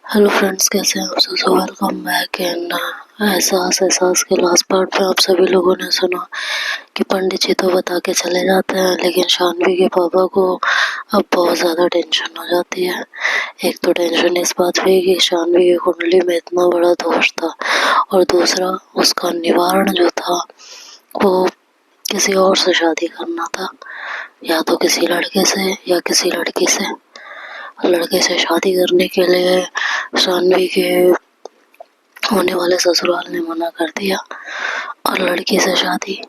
Hello friends, कैसे हैं आप सब? Welcome back. एंड एहसास के लास्ट पार्ट में आप सभी लोगों ने सुना कि पंडित जी तो बता के चले जाते हैं, लेकिन शानवी के पापा को अब बहुत ज़्यादा टेंशन हो जाती है। एक तो टेंशन इस बात पे कि शानवी की कुंडली में इतना बड़ा दोष था, और दूसरा उसका निवारण जो था वो किसी और से शादी करना था, या तो किसी लड़के से या किसी लड़की से। लड़के से शादी करने के लिए शानवी के होने वाले ससुराल ने मना कर दिया, और लड़की से शादी,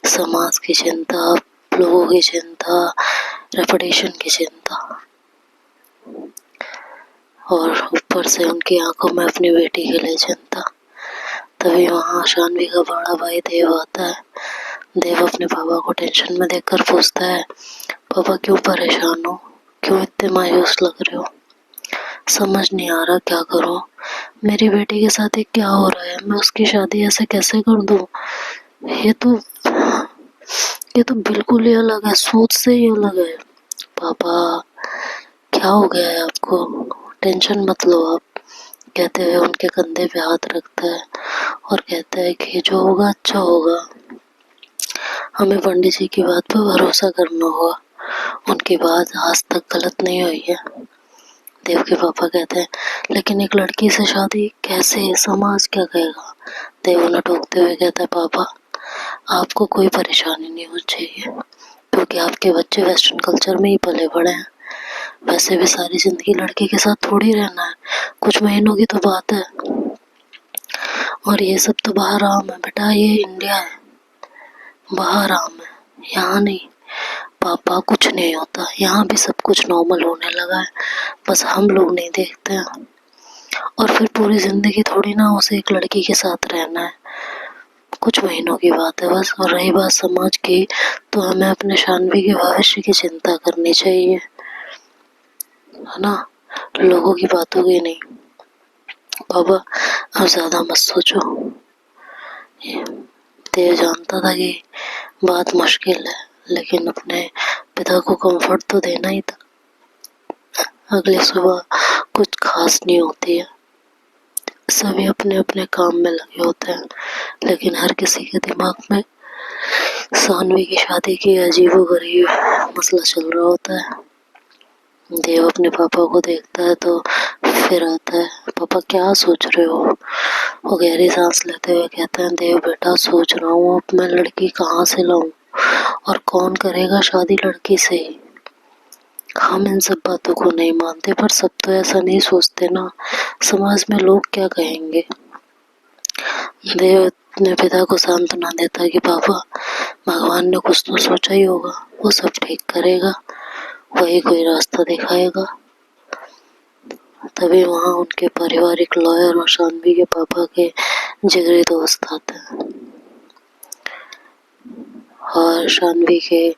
समाज की चिंता, लोगों की चिंता, रेपुटेशन की चिंता, और ऊपर से उनकी आंखों में अपनी बेटी के लिए चिंता। तभी वहाँ शानवी का बड़ा भाई देव आता है। देव अपने पापा को टेंशन में देखकर पूछता है, पापा क्यों परेशान हो, क्यों इतने मायूस लग रहे हो? समझ नहीं आ रहा क्या करूं। मेरी बेटी के साथ ये क्या हो रहा है? मैं उसकी शादी ऐसे कैसे कर दूं? ये तो ये तो बिल्कुल ही अलग है, सोच से ही अलग है। पापा क्या हो गया है आपको? टेंशन मत लो आप, कहते हुए उनके कंधे पे हाथ रखता है और कहता है कि जो होगा अच्छा होगा। हमें पंडित जी की बात पर भरोसा करना होगा, उनकी बात आज तक गलत नहीं हुई है। देव के पापा कहते हैं, लेकिन एक लड़की से शादी कैसे, समाज क्या कहेगा? देव उन्हें टोकते हुए कहता है, पापा आपको कोई परेशानी नहीं होनी चाहिए, क्योंकि आपके बच्चे वेस्टर्न कल्चर में ही पले बड़े हैं। वैसे भी सारी जिंदगी लड़के के साथ थोड़ी रहना है, कुछ महीनों की तो बात है। और ये सब तो बाहर आम है बेटा, ये इंडिया है, बाहर आम है, यहाँ नहीं। पापा कुछ नहीं होता, यहाँ भी सब कुछ नॉर्मल होने लगा है, बस हम लोग नहीं देखते हैं। और फिर पूरी जिंदगी थोड़ी ना उसे एक लड़की के साथ रहना है, कुछ महीनों की बात है बस। और रही बात समाज की, तो हमें अपने शानवी के भविष्य की चिंता करनी चाहिए, है ना, लोगों की बातों की नहीं। पापा अब ज्यादा मत सोचो। देव जानता था कि बात मुश्किल है, लेकिन अपने पिता को कंफर्ट तो देना ही था। अगली सुबह कुछ खास नहीं होती है, सभी अपने अपने काम में लगे होते हैं, लेकिन हर किसी के दिमाग में सानवी की शादी की अजीबोगरीब मसला चल रहा होता है। देव अपने पापा को देखता है तो फिर आता है, पापा क्या सोच रहे हो? वो गहरी सांस लेते हुए कहते हैं, देव बेटा सोच रहा हूँ अब मैं लड़की कहाँ से लाऊं, और कौन करेगा शादी लड़की से ही। हम इन सब बातों को नहीं मानते, पर सब तो ऐसा नहीं सोचते ना, समाज में लोग क्या कहेंगे। देव अपने पिता को सांत्वना देता है कि पापा भगवान ने कुछ तो सोचा ही होगा, वो सब ठीक करेगा, वही कोई रास्ता दिखाएगा। तभी वहाँ उनके पारिवारिक लॉयर और शानवी के पापा के जिगरी दोस्त आते हैं, और शानवी के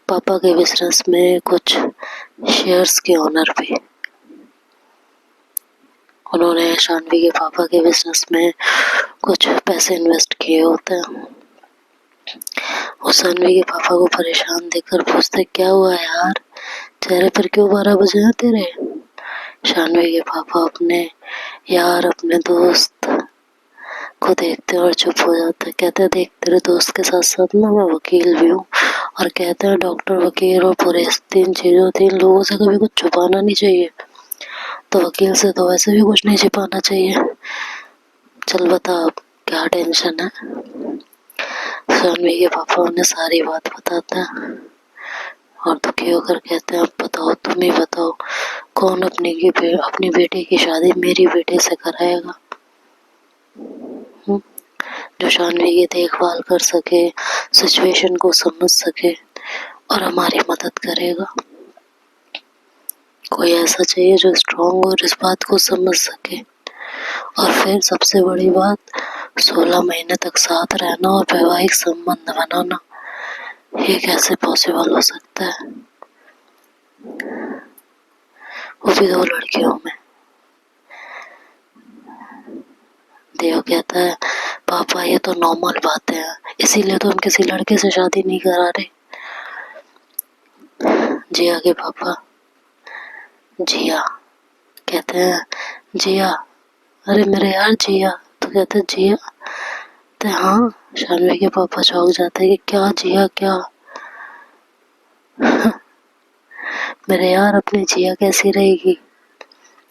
पापा के बिजनेस में कुछ शेयर्स के ओनर भी। उन्होंने शानवी के पापा के बिजनेस में कुछ पैसे इन्वेस्ट किए होते हैं। वो शानवी के पापा को परेशान देखकर पूछते, क्या हुआ यार, चेहरे पर क्यों 12 बजे हैं तेरे? शानवी के पापा अपने यार, अपने दोस्त को देखते और चुप हो जाते। कहते हैं, देख तेरे दोस्त के साथ साथ ना मैं वकील भी हूँ, और कहते हैं डॉक्टर, वकील और पुलिस, तीन लोगों से कभी कुछ छुपाना नहीं चाहिए, तो वकील से तो वैसे भी कुछ नहीं छिपाना चाहिए। चल बता अब क्या टेंशन है? शानवी के पापा उन्हें सारी बात बताते हैं और दुखी होकर कहते हैं, अब बताओ, तुम ही बताओ, कौन अपनी बेटी की शादी मेरी बेटे से कराएगा, जो शानवी की देखभाल कर सके, सिचुएशन को समझ सके और हमारी मदद करेगा। कोई ऐसा चाहिए जो स्ट्रांग और इस बात को समझ सके। और फिर सबसे बड़ी बात, 16 महीने तक साथ रहना और वैवाहिक संबंध बनाना, ये कैसे पॉसिबल हो सकता है, वो भी 2 लड़कियों में। देव कहता है, पापा ये तो नॉर्मल बात है, इसीलिए तो हम किसी लड़के से शादी नहीं करा रहे। जिया के पापा जिया कहते हैं, जिया, अरे मेरे यार जिया। तो कहते जिया। तो हाँ, शानवी के पापा चौंक जाते कि क्या जिया क्या। मेरे यार अपनी जिया कैसी रहेगी?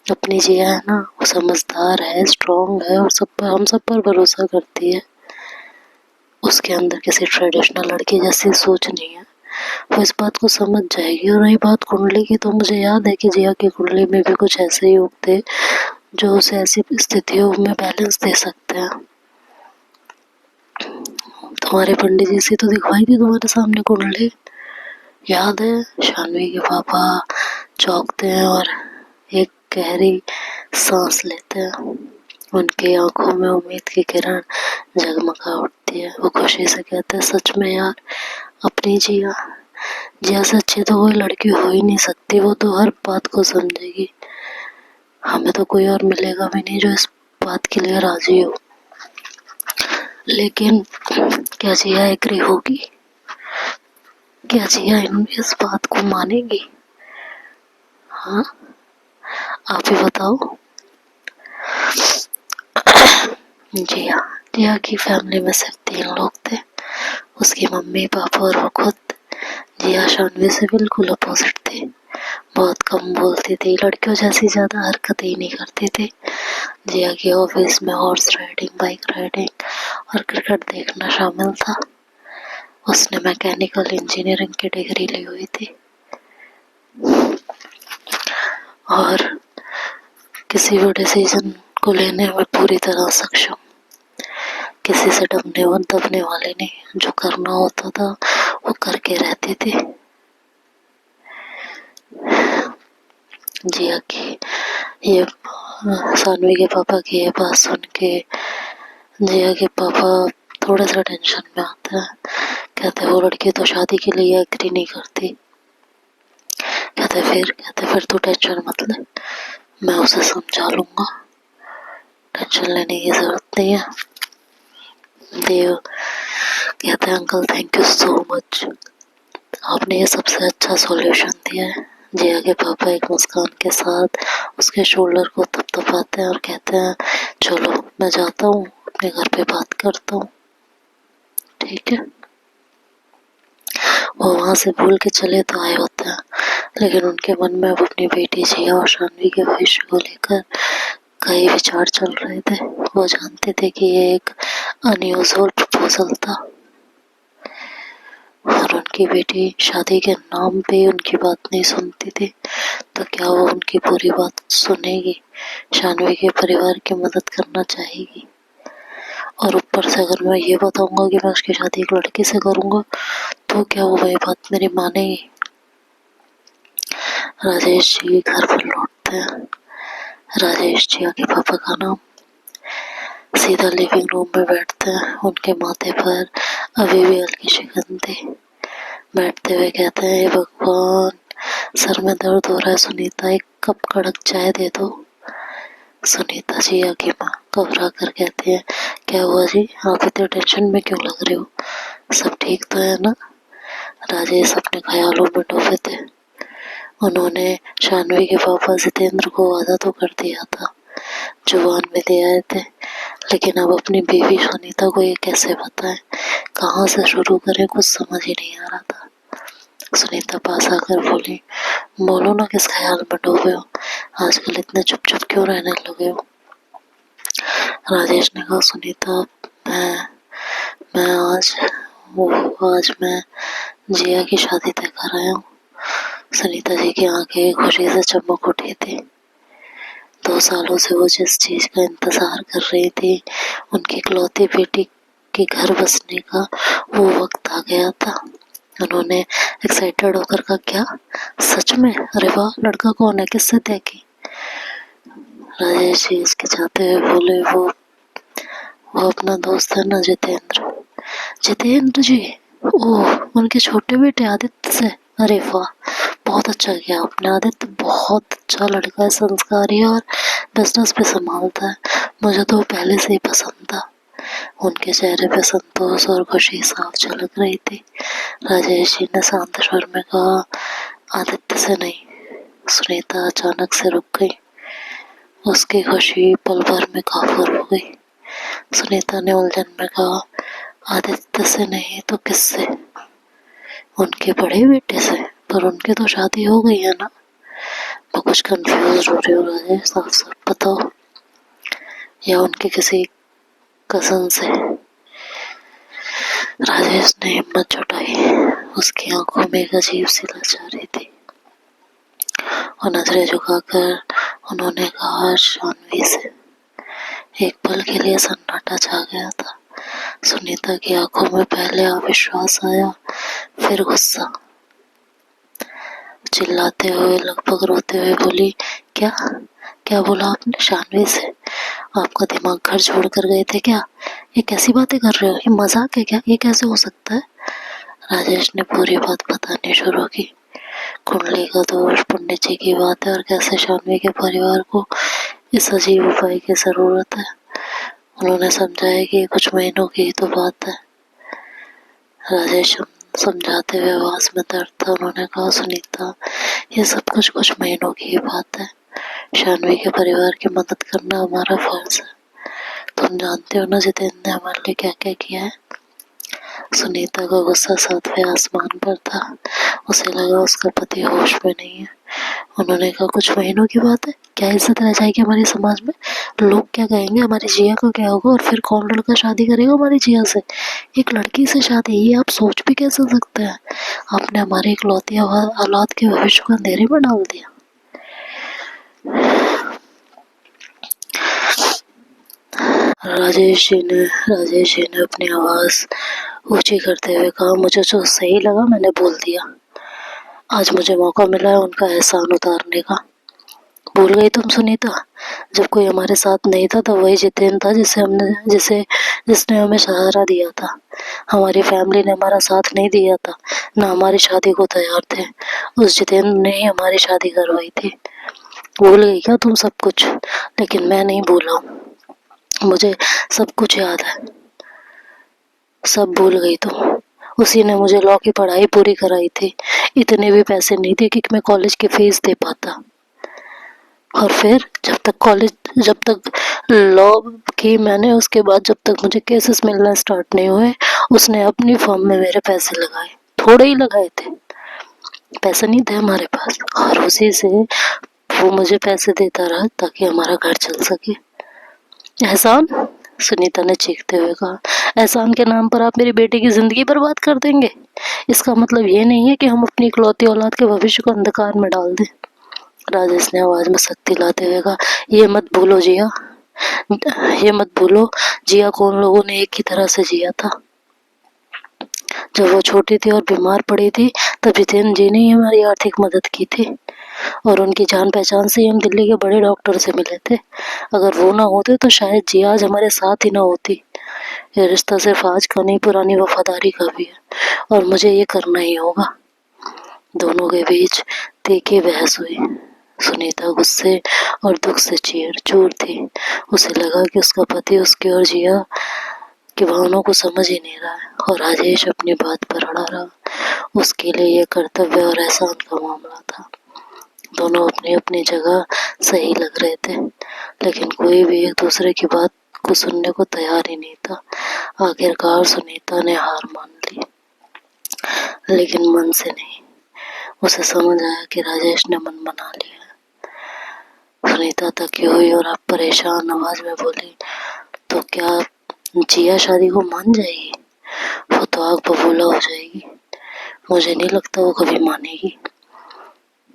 अपनी जिया है ना, वो समझदार है, स्ट्रांग है और सब पर, हम सब पर भरोसा करती है। उसके अंदर किसी ट्रेडिशनल लड़की जैसी सोच नहीं है। वो इस बात को समझ जाएगी। और रही बात कुंडली की, तो मुझे याद है कि जिया की कुंडली में भी कुछ ऐसे योग थे जो उसे ऐसी स्थितियों में बैलेंस दे सकते हैं। तुम्हारे पंडित जी से तो दिखवाई थी तुम्हारे सामने कुंडली, याद है? शानवी के पापा चौंकते हैं और एक गहरी सांस लेते हैं। उनकी आंखों में उम्मीद की किरण जगमगा उठती है। वो खुशी से कहते हैं, सच में यार अपनी जिया, जिया से अच्छी तो कोई लड़की हो ही नहीं सकती। वो तो हर बात को समझेगी। हमें तो कोई और मिलेगा भी नहीं जो इस बात के लिए राजी हो। लेकिन क्या जिया एग्री होगी? क्या जिया इस बात को मानेगी? हाँ, आप ही बताओ। जिया, जिया की फैमिली में सिर्फ 3 लोग थे, उसकी मम्मी पापा और वो खुद। जिया शानवी से बिल्कुल अपोजिट थी। बहुत कम बोलती थी, लड़कियों जैसी ज्यादा हरकतें ही नहीं करती थी। जिया की ऑफिस में हॉर्स राइडिंग, बाइक राइडिंग और क्रिकेट देखना शामिल था। उसने मैकेनिकल इंजीनियरिंग की डिग्री ली हुई थी और किसी भी डिसीजन को लेने में पूरी तरह सक्षम। किसी से दबने वाले नहीं। जो करना होता था वो करके रहती थी। जिया की ये सानवी के पापा की ये बात सुन के जिया के पापा थोड़ा सा टेंशन में आते हैं। कहते वो लड़की तो शादी के लिए एग्री नहीं करती। कहते फिर तू टेंशन मत ले, मैं उसे समझा लूंगा, टेंशन लेने की जरूरत नहीं है। देव कहते हैं, uncle thank you so much, आपने ये सबसे अच्छा सॉल्यूशन दिया है। जिया के पापा एक मुस्कान के साथ उसके शोल्डर को थपथपाते हैं और कहते हैं, चलो मैं जाता हूँ, अपने घर पे बात करता हूँ, ठीक है? वो वहां से भूल के चले तो आए होते हैं, लेकिन उनके मन में अब अपनी बेटी जिया और शानवी के भविष्य को लेकर कई विचार चल रहे थे। वो जानते थे कि ये एक अनयूजुअल प्रपोजल था और उनकी बेटी शादी के नाम पे उनकी बात नहीं सुनती थी, तो क्या वो उनकी पूरी बात सुनेगी? शानवी के परिवार की मदद करना चाहेगी? और ऊपर से अगर मैं ये बताऊंगा कि मैं उसकी शादी एक लड़के से करूंगा, तो क्या वो वही बात मेरी मानेगी? राजेश जी घर पर लौटते हैं। राजेश जी आगे पापा का नाम। सीधा लिविंग रूम में बैठते हैं। उनके माथे पर अभी भी हल्की शिकन थी। बैठते हुए कहते हैं, हे भगवान, सर में दर्द हो रहा है, सुनीता एक कप कड़क चाय दे दो। सुनीता जी आगे माँ घबरा कर कहती है, क्या हुआ जी, आप इतने टेंशन में क्यों लग रहे हो? सब ठीक तो है ना? राजेश अपने ख्यालों में डूबे थे। उन्होंने शानवी के पापा जितेंद्र को वादा तो कर दिया था, जुबान में ले आए थे, लेकिन अब अपनी बीवी सुनीता को ये कैसे बताएं, कहाँ से शुरू करें, कुछ समझ ही नहीं आ रहा था। सुनीता पास आकर बोली, बोलो ना, किस ख्याल में डूबे हो? आजकल इतने चुप चुप क्यों रहने लगे हो? राजेश ने कहा, सुनीता मैं आज मैं जिया की शादी तय कर आया हूँ। सुनीता जी की आंखें खुशी से चमक उठी थी। 2 सालों से वो जिस चीज का इंतजार कर रही थी, उनकी इकलौती बेटी के घर बसने का, वो वक्त आ गया था। उन्होंने एक्साइटेड होकर कहा, क्या सच में? अरे वाह, लड़का कौन है, किससे तय की? राजेश जी इसके चाहते हुए बोले, वो अपना दोस्त है ना, जितेंद्र। जितेंद्र जी? ओह, उनके छोटे बेटे आदित्य से? अरे वाह, बहुत अच्छा किया आपने। आदित्य बहुत अच्छा लड़का है, संस्कारी है और बिजनेस भी संभालता है। मुझे तो पहले से ही पसंद था। उनके चेहरे पे संतोष और खुशी साफ झलक रही थी। राजेश जी ने शांत स्वर में कहा, आदित्य से नहीं। सुनीता अचानक से रुक गई। उसकी खुशी पल भर में काफूर हो गई। सुनीता ने उलझन में कहा, आदित्य से नहीं तो किससे? उनके बड़े बेटे से? पर उनकी तो शादी हो गई है ना। मैं कुछ कंफ्यूज हो रही हूँ राजेश, साफ साफ बताओ। या उनके किसी कजन से? राजेश ने हिम्मत जुटाई। उसकी आंखों में एक अजीब सी लाचारी थी और नजरें झुकाकर उन्होंने कहा, शानवी से। एक पल के लिए सन्नाटा छा गया था। सुनीता की आंखों में पहले अविश्वास आया, फिर गुस्सा। चिल्लाते हुए, लगभग रोते हुए बोली, क्या क्या बोला आपने? शानवी से? आपका दिमाग घर छोड़ कर गए थे क्या? ये कैसी बातें कर रहे हो? ये मजाक है क्या? ये कैसे हो सकता है? राजेश ने पूरी बात बतानी शुरू की। कुंडली का दोष, पंडित जी की बात है और कैसे शानवी के परिवार को इस अजीब उपाय की जरूरत है। उन्होंने समझाया कि कुछ महीनों की ही तो बात है। राजेश समझाते हुए आवाज में दर्द था। उन्होंने कहा, सुनीता, ये सब कुछ महीनों की ही बात है। शानवी के परिवार की मदद करना हमारा फर्ज है। तुम जानते हो ना जितेंद्र ने हमारे लिए क्या क्या किया है। सुनीता का गुस्सा सातवें आसमान पर था। उसे लगा उसका पति होश में नहीं है। उन्होंने कहा, कुछ महीनों की बात है? क्या इज्जत रह जाएगी हमारे समाज में? लोग क्या कहेंगे? हमारी जिया का क्या होगा? और फिर कौन लड़का शादी करेगा हमारी जिया से? एक लड़की से शादी, ये आप सोच भी कैसे सकते हैं? आपने हमारे इकलौती औलाद के भविष्य को अंधेरे में डाल दिया। राजेश जी ने अपनी आवाज ऊंची करते हुए कहा, मुझे जो सही लगा मैंने बोल दिया। आज मुझे मौका मिला है उनका एहसान उतारने का। भूल गई तुम सुनीता? जब कोई हमारे साथ नहीं था तो वही जितेंद्र था जिसने हमें सहारा दिया था। हमारी फैमिली ने हमारा साथ नहीं दिया था, ना हमारी शादी को तैयार थे। उस जितेंद्र ने ही हमारी शादी करवाई थी। भूल गई क्या तुम सब कुछ? लेकिन मैं नहीं भूला हूँ, मुझे सब कुछ याद है। सब भूल गई तुम। उसी ने मुझे लॉ की पढ़ाई पूरी कराई थी। इतने भी पैसे नहीं थे कि मैं कॉलेज की फीस दे पाता। और फिर जब तक लॉ की मैंने, उसके बाद जब तक मुझे केसेस मिलना स्टार्ट नहीं हुए, उसने अपनी फर्म में मेरे पैसे लगाए। थोड़े ही लगाए थे, पैसे नहीं थे हमारे पास, और उसी से वो मुझे पैसे देता रहा ताकि हमारा घर चल सके। एहसान? सुनीता ने चीखते हुए कहा, एहसान के नाम पर आप मेरी बेटी की जिंदगी बर्बाद कर देंगे? इसका मतलब ये नहीं है कि हम अपनी इकलौती औलाद के भविष्य को अंधकार में डाल दें। राजेश ने आवाज में सख्ती लाते हुए कहा, ये मत भूलो जिया, ये मत भूलो जिया को उन लोगों ने एक ही तरह से जिया था। जब वो छोटी थी और बीमार पड़ी थी, तब जितेंद्र जी ने हमारी आर्थिक मदद की थी और उनकी जान पहचान से ही हम दिल्ली के बड़े डॉक्टर से मिले थे। अगर वो ना होते तो शायद जिया आज हमारे साथ ही ना होती। ये रिश्ता सिर्फ आज का नहीं, पुरानी वफादारी का भी है और मुझे ये करना ही होगा। दोनों के बीच तीखी बहस हुई। सुनीता गुस्से और दुख से चूर थी। उसे लगा कि उसका पति उसकी और जिया की भावनाओं को समझ ही नहीं रहा है और राजेश अपनी बात पर अड़ा रहा। उसके लिए यह कर्तव्य और एहसान का मामला था। दोनों अपनी अपनी जगह सही लग रहे थे, लेकिन कोई भी एक दूसरे की बात को सुनने को तैयार ही नहीं था। आखिरकार सुनीता ने हार मान ली, लेकिन मन से नहीं। उसे समझ आया कि राजेश ने मन बना लिया। सुनीता तकी हुई और आप परेशान आवाज में बोली, तो क्या जिया शादी को मान जाएगी? वो तो आग बबूला हो जाएगी। मुझे नहीं लगता वो कभी मानेगी।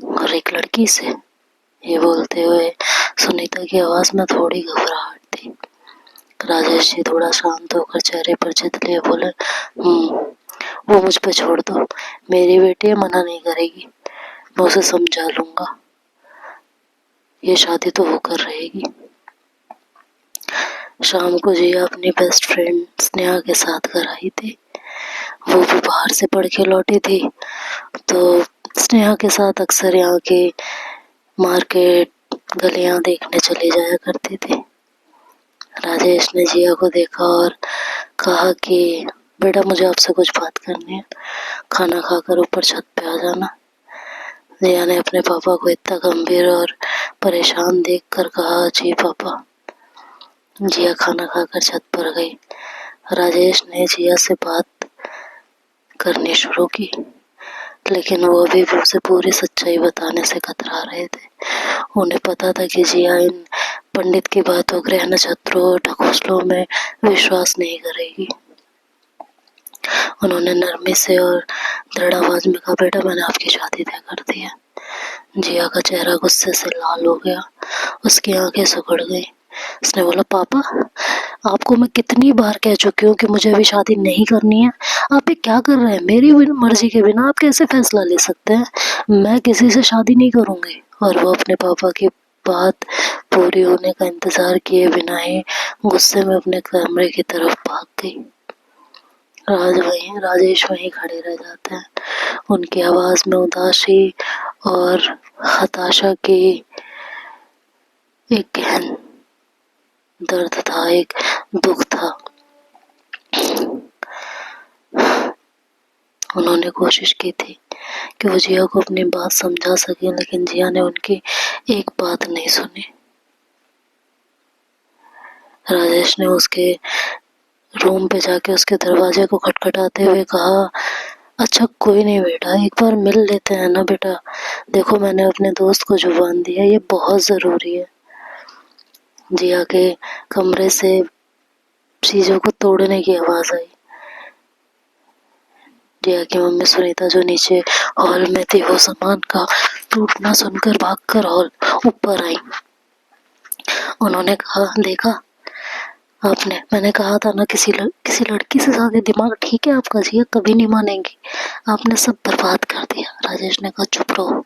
और एक लड़की से? ये बोलते हुए सुनीता की आवाज में थोड़ी घबराहट थी। राजेश जी थोड़ा शांत होकर चेहरे पर जिद लिए बोले, वो मुझ पे छोड़ दो। मेरी बेटी मना नहीं करेगी, मैं उसे समझा लूंगा। ये शादी तो वो कर रहेगी। शाम को जिया अपनी बेस्ट फ्रेंड स्नेहा के साथ घर आई थी। वो भी बाहर से पढ़ के लौटी थी, तो स्नेहा के साथ अक्सर यहाँ के मार्केट, गलियां देखने चले जाया करती थी। राजेश ने जिया को देखा और कहा कि बेटा, मुझे आपसे कुछ बात करनी है, खाना खाकर ऊपर छत पे आ जाना। जिया ने अपने पापा को इतना गंभीर और परेशान देखकर कहा, जी पापा। जिया खाना खाकर छत पर गई। राजेश ने जिया से बात करनी शुरू की, लेकिन वो अभी भी उसे पूरी सच्चाई बताने से कतरा रहे थे। उन्हें पता था कि जिया इन पंडित की बातों, ग्रह नक्षत्रों और ढकोसलों में विश्वास नहीं करेगी। उन्होंने नरमी से और दृढ़ आवाज में कहा, बेटा मैंने आपकी शादी तय कर दी है। जिया का चेहरा गुस्से से लाल हो गया, उसकी आंखें सिकुड़ गई। उसने बोला, पापा आपको मैं कितनी बार कह चुकी हूँ कि मुझे अभी शादी नहीं करनी है। आप ये क्या कर रहे हैं? मेरी मर्जी के बिना आप कैसे फैसला ले सकते हैं? मैं किसी से शादी नहीं करूंगी। और वो अपने पापा की बात पूरी होने का इंतजार किए बिना ही गुस्से में अपने कमरे की तरफ भाग गई। राजेश वहीं खड़े रह जाते हैं। उनकी आवाज में उदासी और हताशा की एक गहन दर्द था, एक दुख था। उन्होंने कोशिश की थी कि वो जिया को अपनी बात समझा सके, लेकिन जिया ने उनकी एक बात नहीं सुनी। राजेश ने उसके रूम पे जाके उसके दरवाजे को खटखटाते हुए कहा, अच्छा कोई नहीं बेटा, एक बार मिल लेते हैं ना बेटा। देखो मैंने अपने दोस्त को जुबान दी है, ये बहुत जरूरी है। जिया के कमरे से चीजों को तोड़ने की आवाज आई। जिया की मम्मी सुनीता जो नीचे हॉल में थी, वो सामान का टूटना सुनकर भागकर हॉल ऊपर आई। उन्होंने कहा, देखा आपने, मैंने कहा था ना किसी लड़की से शादी। दिमाग ठीक है आपका? जिया कभी नहीं मानेंगी, आपने सब बर्बाद कर दिया। राजेश ने कहा, चुप रहो,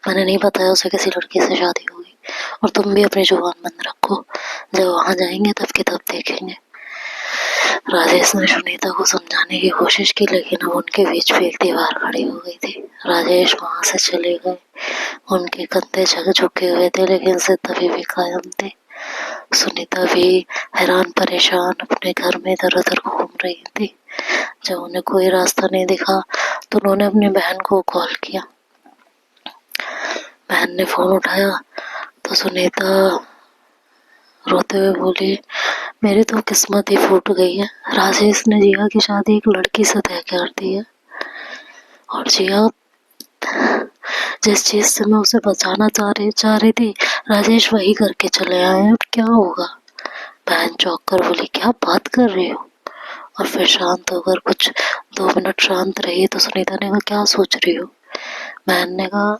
मैंने नहीं बताया उसे किसी लड़की से शादी होगी, और तुम भी अपनी जुबान बंद रखो। जब वहां जाएंगे तब की तब देखेंगे। राजेश ने सुनीता को समझाने की कोशिश की, लेकिन अब उनके बीच भी एक दीवार खड़ी हो गई थी। राजेश वहां से चले गए। उनके कंधे झुके हुए थे, लेकिन सिर अभी भी कायम थे। सुनीता भी हैरान परेशान अपने घर में इधर उधर घूम रही थी। जब उन्हें कोई रास्ता नहीं दिखा तो उन्होंने अपनी बहन को कॉल किया। बहन ने फोन उठाया तो सुनीता रोते हुए बोली, मेरी तो किस्मत ही फूट गई है। राजेश ने जिया की शादी एक लड़की से तय कर दी है, और जिया जिस चीज से मैं उसे बचाना चाह रही थी, राजेश वही करके चले आए। अब क्या होगा? बहन चौंक कर बोली, क्या बात कर रही हो? और फिर शांत होकर कुछ 2 मिनट शांत रही तो सुनीता ने कहा, क्या सोच रही हो? बहन ने कहा,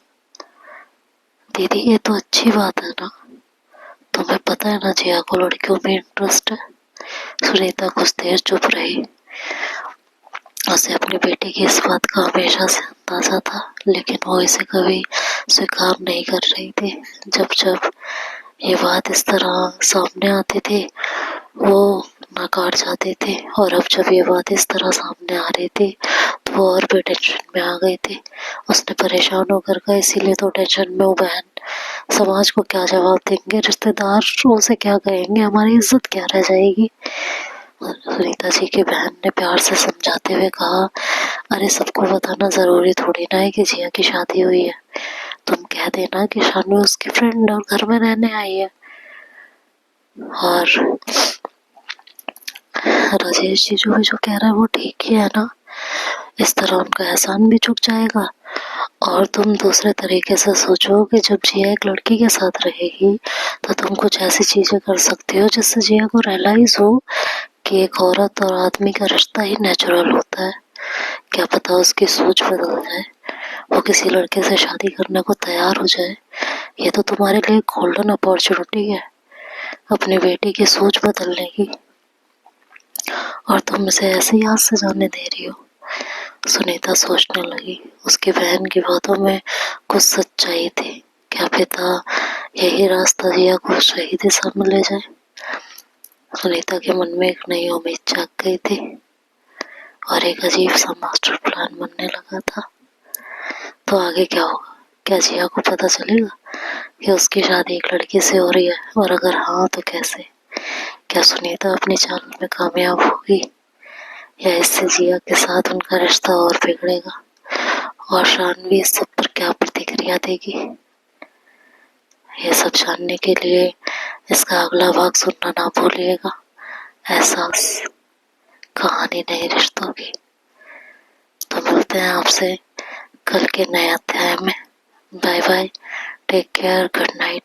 दीदी ये तो अच्छी बात है ना, तुम्हें पता है ना जिया को लड़कियों में इंटरेस्ट है। सुनीता कुछ देर चुप रही। उसे अपनी बेटी की इस बात का हमेशा से अंदाजा था, लेकिन वो इसे कभी स्वीकार नहीं कर रही थी। जब जब ये बात इस तरह सामने आती थी वो नकार जाती थी, और अब जब ये बात इस तरह सामने आ रही थी तो वो और भी टेंशन में आ गई थी। उसने परेशान होकर कहा, इसीलिए तो टेंशन में हूँ बहन, समाज को क्या जवाब देंगे, रिश्तेदार से क्या कहेंगे, हमारी इज्जत क्या रह जाएगी। सुनीता जी की बहन ने प्यार से समझाते हुए कहा, अरे सबको बताना जरूरी थोड़ी ना है कि जिया की शादी हुई है। तुम कह देना कि शानू उसकी फ्रेंड और घर में रहने आई है। और राजेश जी जो कह रहा है वो ठीक ही है ना, इस तरह उनका एहसान भी चुक जाएगा। और तुम दूसरे तरीके से सोचो कि जब जिया एक लड़की के साथ रहेगी तो तुम कुछ ऐसी चीजें कर सकते हो जिससे जिया को रियलाइज हो कि एक औरत और आदमी का रिश्ता ही नेचुरल होता है। क्या पता उसकी सोच बदल जाए, वो किसी लड़के से शादी करने को तैयार हो जाए। ये तो तुम्हारे लिए गोल्डन अपॉर्चुनिटी है अपनी बेटी की सोच बदलने की, और तुम इसे ऐसे ही हाथ से जाने दे रही हो। सुनीता सोचने लगी, उसकी बहन की बातों में कुछ सच्चाई थी। क्या पिता यही रास्ता जिया को सही दिशा में ले जाए? सुनीता के मन में एक नई उम्मीद जाग गई थी और एक अजीब सा मास्टर प्लान बनने लगा था। तो आगे क्या होगा? क्या जिया को पता चलेगा कि उसकी शादी एक लड़की से हो रही है, और अगर हाँ तो कैसे? क्या सुनीता अपनी चाल में कामयाब होगी, या इससे जिया के साथ उनका रिश्ता और बिगड़ेगा? और शानवी इस सब पर क्या प्रतिक्रिया देगी, ये सब जानने के लिए इसका अगला भाग सुनना ना भूलिएगा। एहसास, कहानी नए रिश्तों की। तो मिलते हैं आपसे कल के नए अध्याय में। Bye bye, take care, good night.